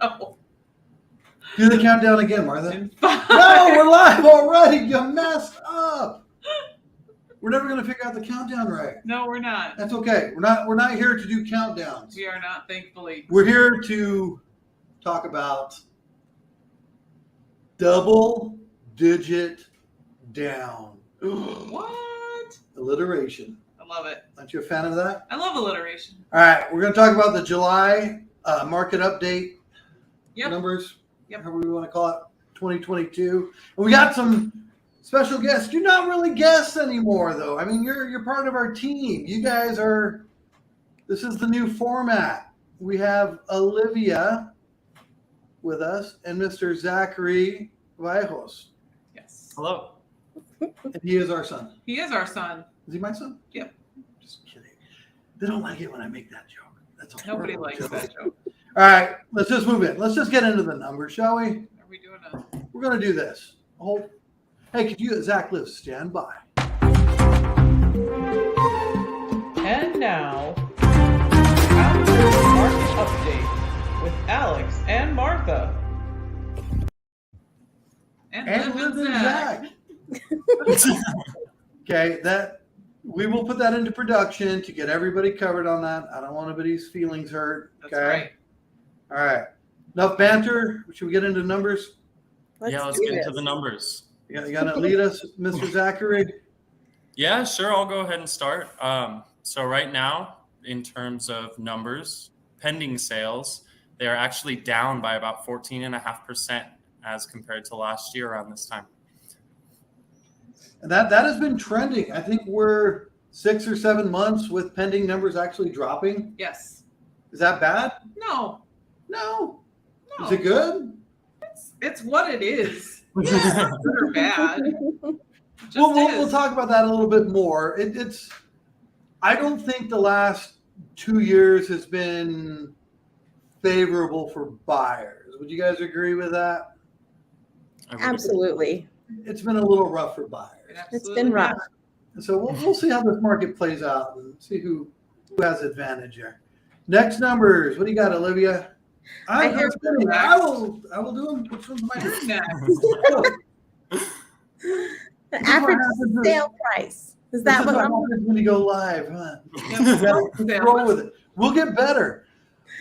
No. Do the countdown again, Martha. No, we're live already. You messed up. We're never going to figure out the countdown right. No, we're not. That's okay. We're not here to do countdowns. We are not, thankfully. We're here to talk about double-digit down. What? Alliteration. I love it. Aren't you a fan of that? I love alliteration. All right, we're going to talk about the July market update numbers. Yep. However we want to call it, 2022. And we got some special guests. You're not really guests anymore, though. I mean, you're part of our team. You guys are. This is the new format. We have Olivia with us and Mr. Zachary Vallejos. Yes. Hello. And he is our son. He is our son. Is he my son? Yep. Just kidding. They don't like it when I make that joke. That's a Nobody horrible likes joke. that joke. All right, let's just move in. Let's just get into the numbers, shall we? Are we doing a... We're going to do this. Hey, could you, Zach, Liv, stand by. And now, Albuquerque Market Update with Alex and Martha. And Liv and Zach. Okay, that we will put that into production to get everybody covered on that. I don't want anybody's feelings hurt. That's Okay. right. All right. Enough banter. Should we get into numbers? Let's get into the numbers. You got to lead us, Mr. Zachary? Yeah, sure. I'll go ahead and start. So right now, in terms of numbers, pending sales, they are actually down by about 14.5% as compared to last year around this time. And that has been trending. I think we're 6 or 7 months with pending numbers actually dropping. Yes. Is that bad? No. No. Is it good? It's what it is. It's not good or bad. We'll talk about that a little bit more. It's. I don't think the last 2 years has been favorable for buyers. Would you guys agree with that? Absolutely. It's been a little rough for buyers. It's been rough. So we'll see how this market plays out and see who has advantage here. Next numbers. What do you got, Olivia? I will do them. Which one's my Next. The average sale price. Is that what happens when you go live? Huh? Roll with it. We'll get better.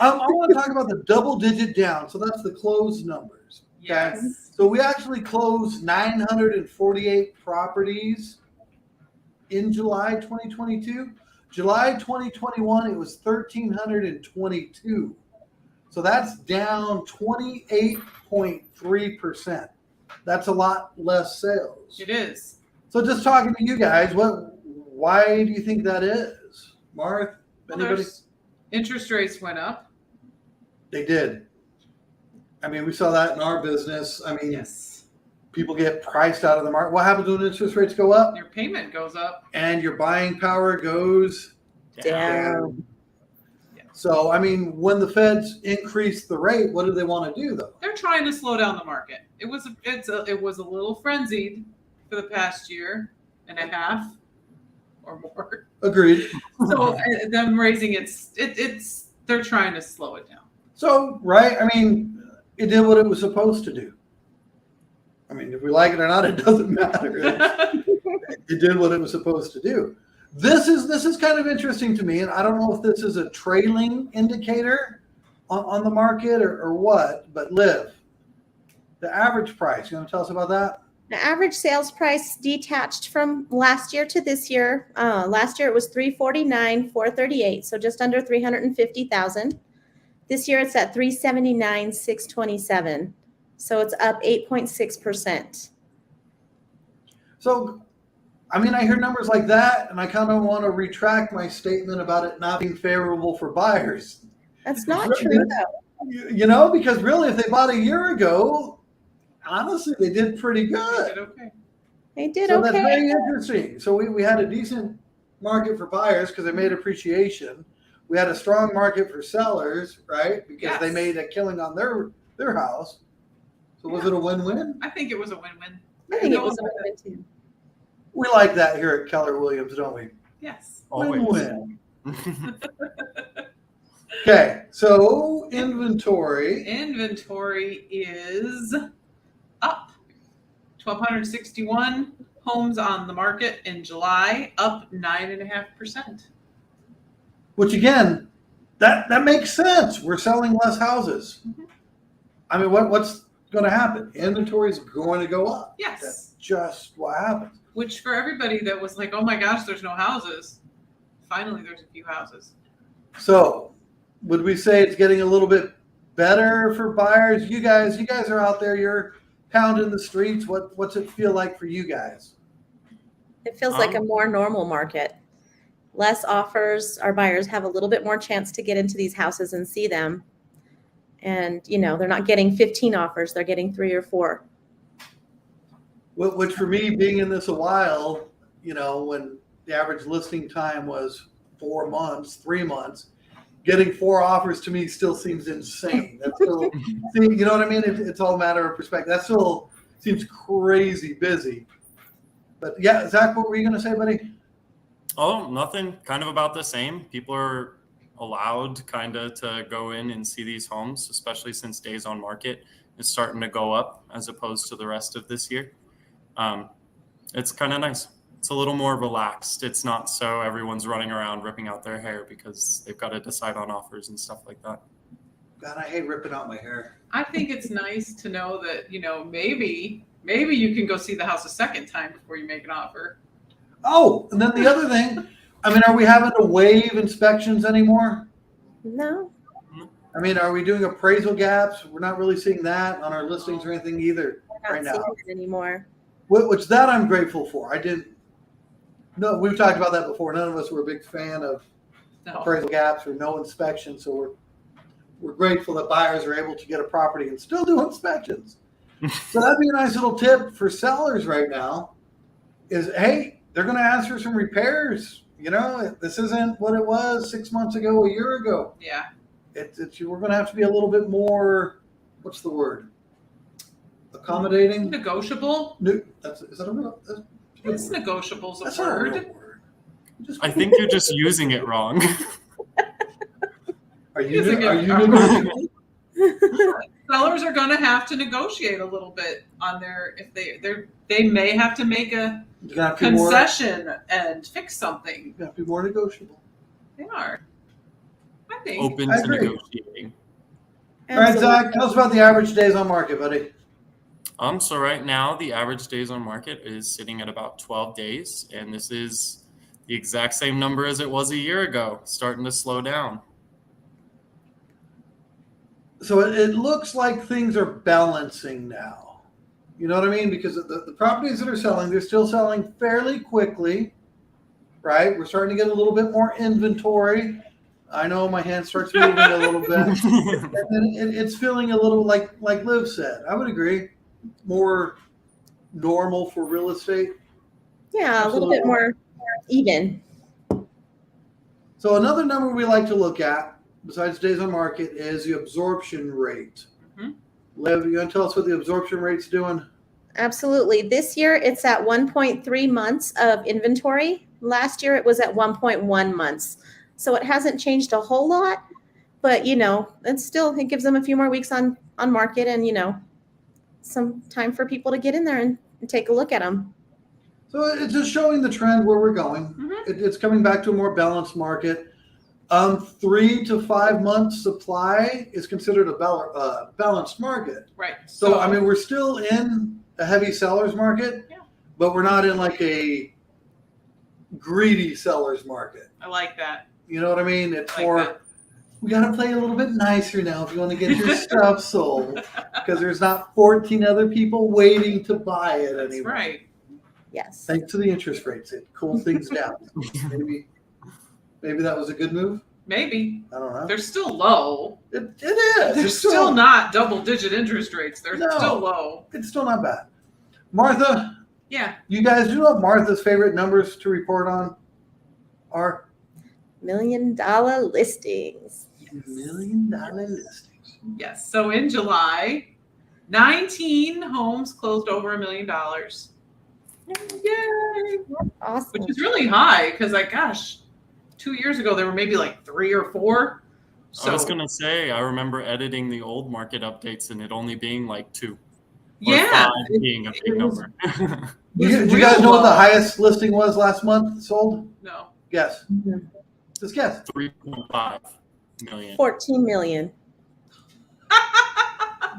I want to talk about the double-digit down. So that's the closed numbers. Okay? Yes. So we actually closed 948 properties in July 2022. July 2021, it was 1,322. So that's down 28.3%. That's a lot less sales. It is. So just talking to you guys, why do you think that is? Marth, anybody? Interest rates went up. They did. I mean, we saw that in our business. I mean, Yes. people get priced out of the market. What happens when interest rates go up? Your payment goes up. And your buying power goes down? So, I mean, when the feds increase the rate, what do they want to do, though? They're trying to slow down the market. It was a little frenzied for the past year and a half or more. Agreed. So them raising they're trying to slow it down. So, right, I mean, it did what it was supposed to do. I mean, if we like it or not, it doesn't matter. It did what it was supposed to do. This is kind of interesting to me, and I don't know if this is a trailing indicator on the market or what, but Liv, the average price, you want to tell us about that? The average sales price detached from last year to this year. Last year it was $349,438, so just under $350,000. This year it's at $379,627, so it's up 8.6%. So, I mean, I hear numbers like that, and I kind of want to retract my statement about it not being favorable for buyers. That's not true, though. You know, because really, if they bought a year ago, honestly, they did pretty They good. did okay. They did So okay. that's very interesting. So we had a decent market for buyers because they made appreciation. We had a strong market for sellers, right? Because they made a killing on their house. So was it a win-win? I think it was a win-win. I think it was a win too. We like that here at Keller Williams, don't we? Yes. Always. Win-win. Okay, so inventory. Inventory is up. 1,261 homes on the market in July, up 9.5%. Which again, that makes sense. We're selling less houses. Mhm. I mean, what's going to happen? Inventory is going to go up. Yes. That's just what happens. Which for everybody that was like, oh my gosh, there's no houses. Finally, there's a few houses. So, would we say it's getting a little bit better for buyers? You guys are out there. You're pounding the streets. What's it feel like for you guys? It feels like a more normal market. Less offers. Our buyers have a little bit more chance to get into these houses and see them. And, they're not getting 15 offers. They're getting 3 or 4. Which for me, being in this a while, when the average listing time was 4 months, 3 months, getting 4 offers to me still seems insane. That's still, you know what I mean? It's all a matter of perspective. That still seems crazy busy. But yeah, Zach, what were you going to say, buddy? Oh, nothing. Kind of about the same. People are allowed kind of to go in and see these homes, especially since days on market is starting to go up as opposed to the rest of this year. It's kind of nice. It's a little more relaxed. It's not so everyone's running around ripping out their hair because they've got to decide on offers and stuff like that. God, I hate ripping out my hair. I think it's nice to know that, maybe you can go see the house a second time before you make an offer. Oh, and then the other thing, are we having to waive inspections anymore? No. I mean, are we doing appraisal gaps? We're not really seeing that on our listings or anything either We're right not now. seeing it anymore. Which that I'm grateful for. No, we've talked about that before. None of us were a big fan of No. appraisal gaps or no inspection. So we're grateful that buyers are able to get a property and still do inspections. So that'd be a nice little tip for sellers right now is, hey, they're going to ask for some repairs. This isn't what it was 6 months ago, a year ago. Yeah. We're going to have to be a little bit more, what's the word? Accommodating? Negotiable. Is that a real? It's negotiable's a That's not a word. real word. I think you're just using it wrong. Are you Using it- negotiable? Sellers are going to have to negotiate a little bit on if they may have to make a You got to be more. concession and fix something. You got to be more negotiable. They are. I think. Open I to agree. negotiating. All right, Absolutely. Zach, tell us about the average days on market, buddy. So right now the average days on market is sitting at about 12 days, and this is the exact same number as it was a year ago, starting to slow down. So it looks like things are balancing now. You know what I mean? Because the properties that are selling, they're still selling fairly quickly, right? We're starting to get a little bit more inventory. I know my hand starts moving a little bit. And it's feeling a little like Liv said. I would agree. More normal for real estate. Yeah, a little bit more even. So another number we like to look at, besides days on market, is the absorption rate. Mhm. Liv, you want to tell us what the absorption rate's doing? Absolutely. This year it's at 1.3 months of inventory. Last year it was at 1.1 months. So it hasn't changed a whole lot, but it gives them a few more weeks on market and some time for people to get in there and take a look at them. So it's just showing the trend where we're going. Mhm. It's coming back to a more balanced market. 3 to 5 months supply is considered a balanced market. Right. So we're still in a heavy seller's market, Yeah. but we're not in like a greedy seller's market. I like that. You know what I mean? It's Like more, that. we got to play a little bit nicer now if you want to get your stuff sold, because there's not 14 other people waiting to buy it That's anymore. right. Yes. Thanks to the interest rates, it cooled things down. Maybe that was a good move. Maybe. I don't know. They're still low. It is. They're It's still not double-digit interest rates. They're No. still low. It's still not bad. Martha, Yeah. you guys, do you know what Martha's favorite numbers to report on are? $1 million listings. $1 million listings. Yes. So in July, 19 homes closed over $1 million. Yay! Awesome. Which is really high because, 2 years ago there were maybe like 3 or 4. So I was gonna say, I remember editing the old market updates and it only being like 2 or yeah, 5 being a big it was- number. Do you guys know what the highest listing was last month sold? no. Guess. Mhm. Just guess. 3.5 million. 14 million.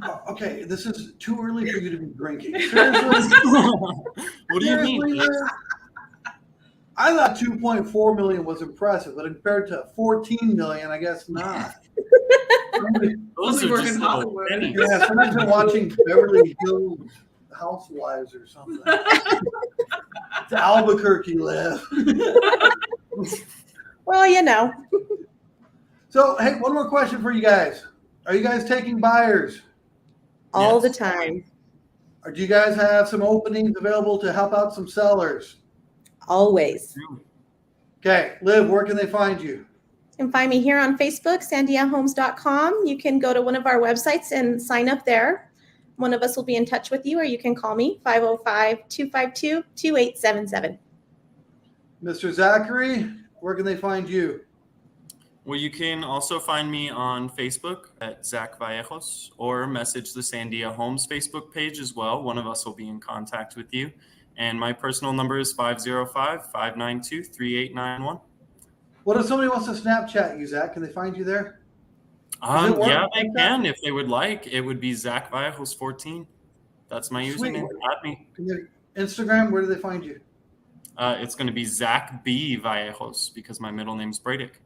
Oh, okay, this is too early for you to be drinking. Seriously? What do you mean? Seriously, Liz? I thought 2.4 million was impressive, but compared to 14 million, I guess not. Those Only are work just in little Hollywood. pennies. Yeah, somebody's been watching Beverly Hills Housewives or something. It's Albuquerque live. Well, you know, So, hey, one more question for you guys. Are you guys taking buyers? all Yes. the time. Or do you guys have some openings available to help out some sellers? Always. Okay, Liv, where can they find you? You can find me here on Facebook, sandiahomes.com. You can go to one of our websites and sign up there. One of us will be in touch with you, or you can call me 505-252-2877. Mr. Zachary, where can they find you? Well, you can also find me on Facebook at Zach Vallejos or message the Sandia Homes Facebook page as well. One of us will be in contact with you. And my personal number is 505-592-3891. What if somebody wants to Snapchat you, Zach? Can they find you there? Does it work Yeah, like they that? can if they would like. It would be Zach Vallejos 14. That's my Sweet. username. Add me. Can they- Instagram, where do they find you? It's going to be Zach B. Vallejos because my middle name's Bradick.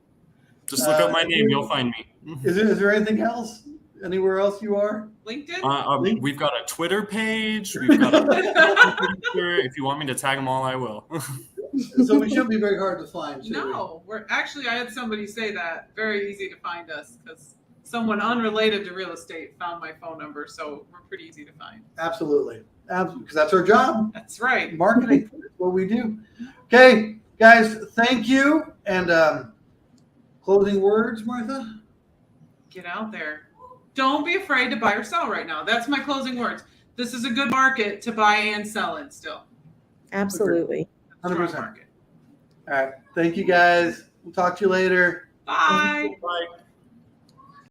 Just look up my name, you'll find me. Is there anything else? Anywhere else you are? LinkedIn? We've got a Twitter page. We've got a if you want me to tag them all, I will. So we shouldn't be very hard to find. should we? No, we're actually. I had somebody say that very easy to find us because someone unrelated to real estate found my phone number, so we're pretty easy to find. Absolutely. Because that's our job. That's right. Marketing. That's what we do. Okay, guys, thank you. And closing words, Martha? Get out there. Don't be afraid to buy or sell right now. That's my closing words. This is a good market to buy and sell in still. Absolutely. Strong 100%. market. All right. Thank you, guys. We'll talk to you later. Bye. Bye.